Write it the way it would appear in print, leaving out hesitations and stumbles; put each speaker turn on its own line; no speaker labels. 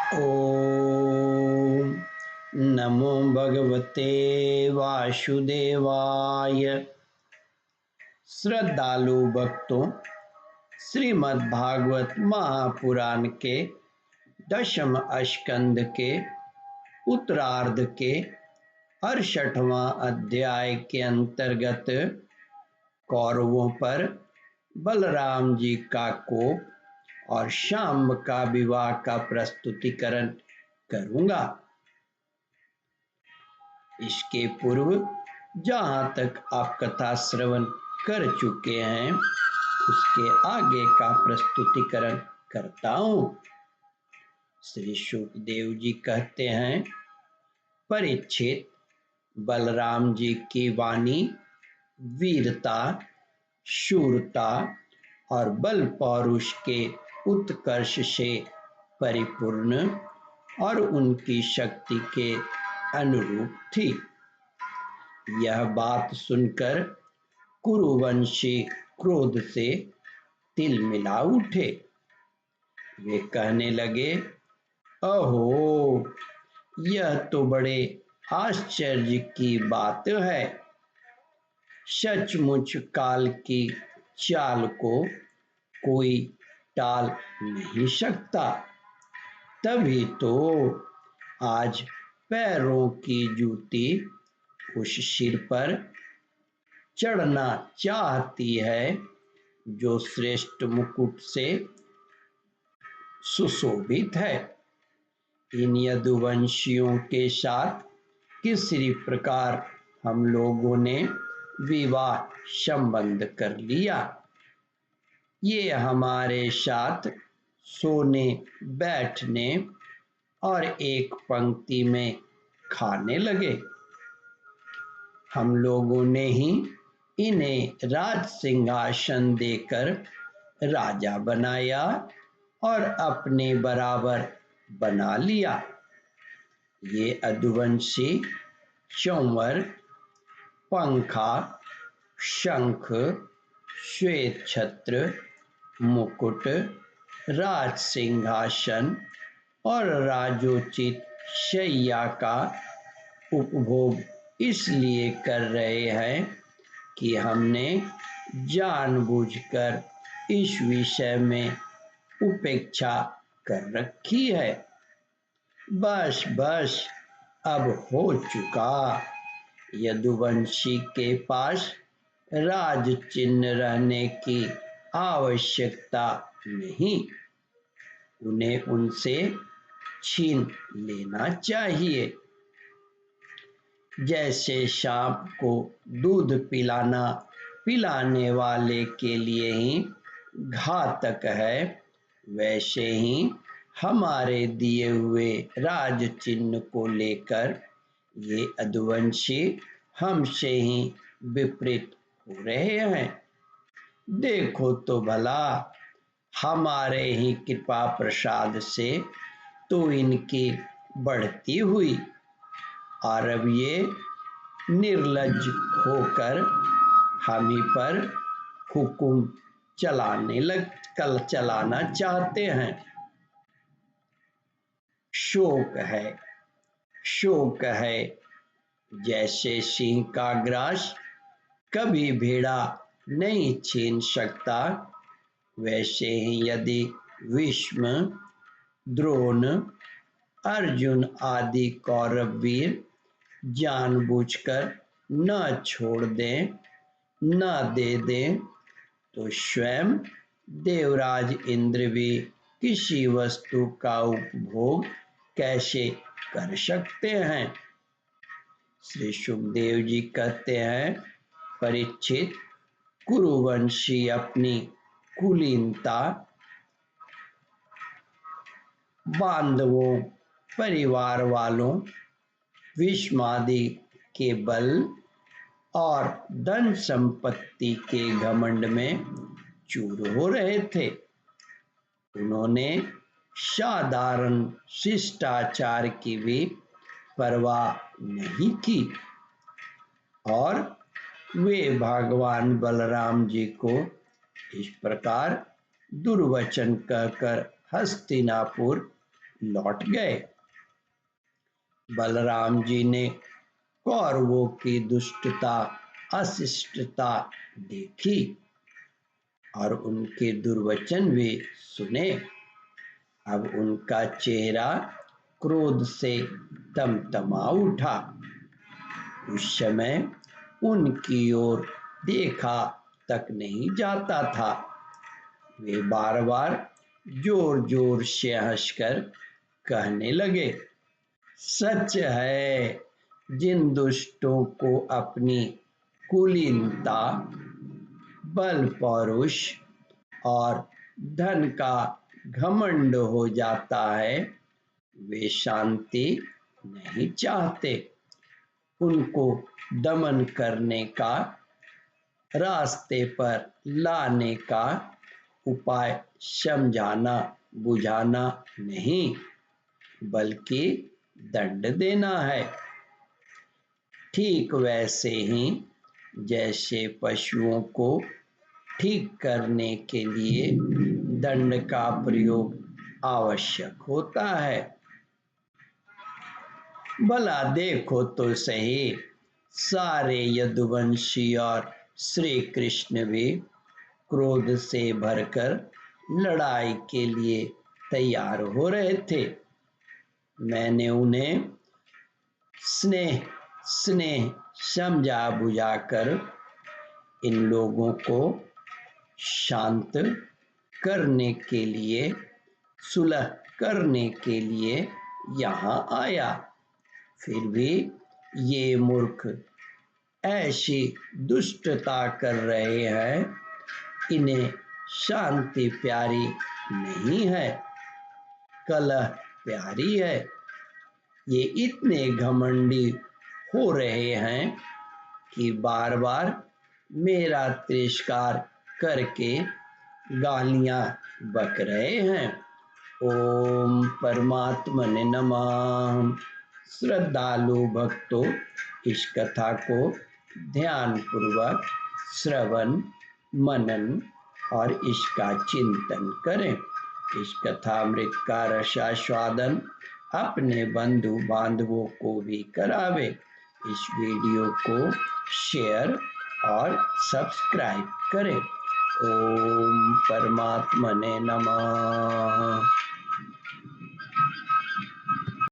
ओम नमो भगवते वासुदेवाय। श्रद्धालु भक्तों, श्रीमद् भागवत महापुराण के दशम स्कंद के उत्तरार्ध के 68वां अध्याय के अंतर्गत कौरवों पर बलराम जी का कोप और शांब का विवाह का प्रस्तुतिकरण करूंगा। इसके पूर्व जहां तक आप कथा श्रवण कर चुके हैं उसके आगे का प्रस्तुतिकरण करता हूं। श्री सुखदेव जी कहते हैं, परीक्षित, बलराम जी की वाणी वीरता, शूरता और बल पौरुष के उत्कर्ष से परिपूर्ण और उनकी शक्ति के अनुरूप थी। यह बात सुनकर कुरुवंशी क्रोध से तिलमिला उठे। वे कहने लगे, अहो, यह तो बड़े आश्चर्य की बात है। सचमुच काल की चाल को कोई टाल नहीं सकता। तभी तो आज पैरों की जूती उस सिर पर चढ़ना चाहती है जो श्रेष्ठ मुकुट से सुशोभित है। इन यदुवंशियों के साथ किसी प्रकार हम लोगों ने विवाह संबंध कर लिया। ये हमारे साथ सोने, बैठने और एक पंक्ति में खाने लगे। हम लोगों ने ही इन्हें राज सिंहासन देकर राजा बनाया और अपने बराबर बना लिया। ये यदुवंशी चंवर, पंखा, शंख, श्वेत छत्र, मुकुट, राज सिंहासन और राजोचित शैया का उपभोग इसलिए कर रहे हैं कि हमने जानबूझकर इस विषय में उपेक्षा कर रखी है। बस बस अब हो चुका। यदुवंशी के पास राज चिन्ह रहने की आवश्यकता नहीं। उन्हें उनसे छीन लेना चाहिए। जैसे सांप को दूध पिलाने वाले के लिए ही घातक है, वैसे ही हमारे दिए हुए राज चिन्ह को लेकर ये यदुवंशी हमसे ही विपरीत हो रहे हैं। देखो तो भला, हमारे ही कृपा प्रसाद से तो इनकी बढ़ती हुई, और अब ये निर्लज्ज होकर हम ही पर हुकुम चलाना चाहते हैं। शोक है जैसे सिंह का ग्रास कभी भेड़ा नहीं छीन सकता, वैसे ही यदि भीष्म, द्रोण, अर्जुन आदि कौरव वीर जानबूझकर न छोड़ दें, न दे दें, तो स्वयं देवराज इंद्र भी किसी वस्तु का उपभोग कैसे कर सकते हैं। श्री सुखदेव जी कहते हैं, परीक्षित, कुरुवंशी अपनी कुलीनता, बांधवों, परिवार वालों, भीष्मादि के बल और धन संपत्ति के घमंड में चूर हो रहे थे। उन्होंने साधारण शिष्टाचार की भी परवाह नहीं की और वे भगवान बलराम जी को इस प्रकार दुर्वचन कहकर हस्तिनापुर लौट गए। बलराम जी ने कौरवों की दुष्टता अशिष्टता देखी और उनके दुर्वचन भी सुने। अब उनका चेहरा क्रोध से तमतमा उठा। उस समय उनकी ओर देखा तक नहीं जाता था। वे बार बार जोर जोर से हंसकर कहने लगे, सच है, जिन दुष्टों को अपनी कुलीनता, बल पौरुष और धन का घमंड हो जाता है, वे शांति नहीं चाहते। उनको दमन करने का, रास्ते पर लाने का उपाय समझाना बुझाना नहीं, बल्कि दंड देना है। ठीक वैसे ही जैसे पशुओं को ठीक करने के लिए दंड का प्रयोग आवश्यक होता है। भला देखो तो सही, सारे यदुवंशी और श्री कृष्ण भी क्रोध से भरकर लड़ाई के लिए तैयार हो रहे थे। मैंने उन्हें स्नेह स्नेह समझा बुझाकर इन लोगों को शांत करने के लिए, सुलह करने के लिए यहाँ आया। फिर भी ये मूर्ख ऐसी दुष्टता कर रहे हैं, इन्हें शांति प्यारी नहीं है, कलह प्यारी है। ये इतने घमंडी हो रहे हैं कि बार बार मेरा तिरस्कार करके गालियां बक रहे हैं। ओम परमात्मने नमः। श्रद्धालु भक्तों, इस कथा को ध्यान पूर्वक श्रवण मनन और इसका चिंतन करें। इस कथामृत का रसास्वादन अपने बंधु बांधवों को भी करावे। इस वीडियो को शेयर और सब्सक्राइब करें। ओम परमात्मने नमः।